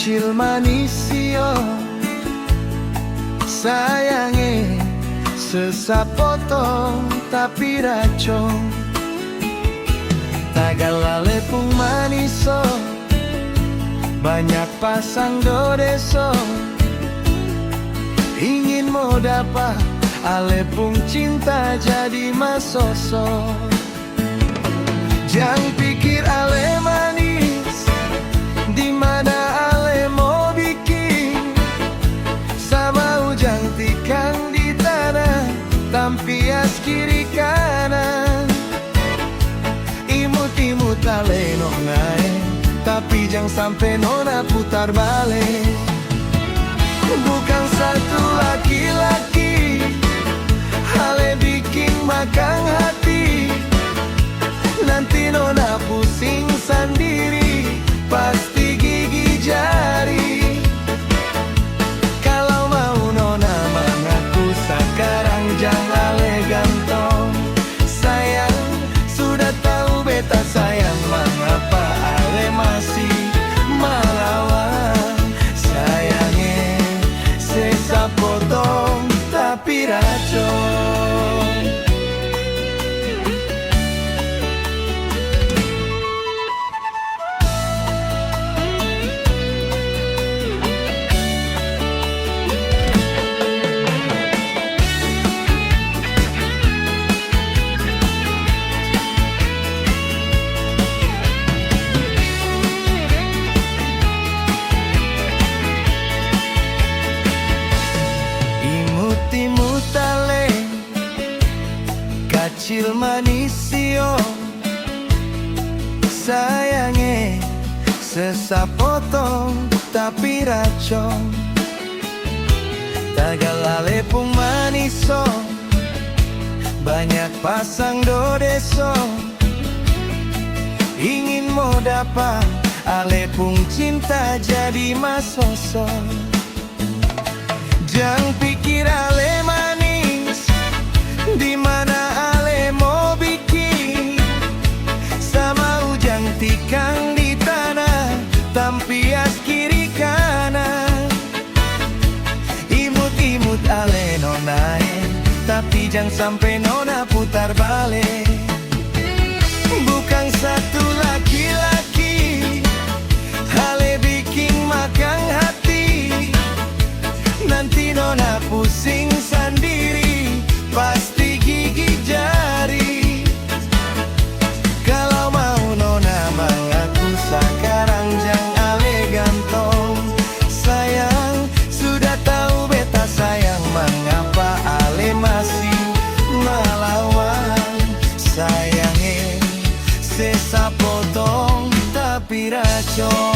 kecil manis yo sayange sesapotong tapi racun tagalale pung maniso banyak pasang dodeso ingin mau dapat ale pung cinta jadi masoso jangan pikir ale manis di mana ale mau bikin sama ujang tikang di tanah tampias kiri kanan imut-imut ale no naik tapi jangan sampai nona putar balik bukan satu laki-laki ale bikin makan hati nanti nona pusing sendiri pasti gigi jari kalau mau nona mengaku sekarang jangan ale gantong sayang sudah tahu beta sayang mengapa ale masih melawan sayangnya sesa potong tapi racun kecil manis yo sayange sesapotong tapi racun tagalale pung maniso banyak pasang dodeso ingin mau dapat ale pung cinta jadi masoso jangan pikir ale manis di mana mau bikin sama ujang tikang di tanah tampias kiri kanan imut-imut ale nona tapi jangan sampai nona putar balik bukan satu laki-laki ale bikin makan hati nanti nona pusing sendiri pasti gigi jari kalau mau nona mengaku sekarang jangan ale gantong sayang sudah tahu beta sayang mengapa ale masih melawan sayangnya sesa potong tapi racun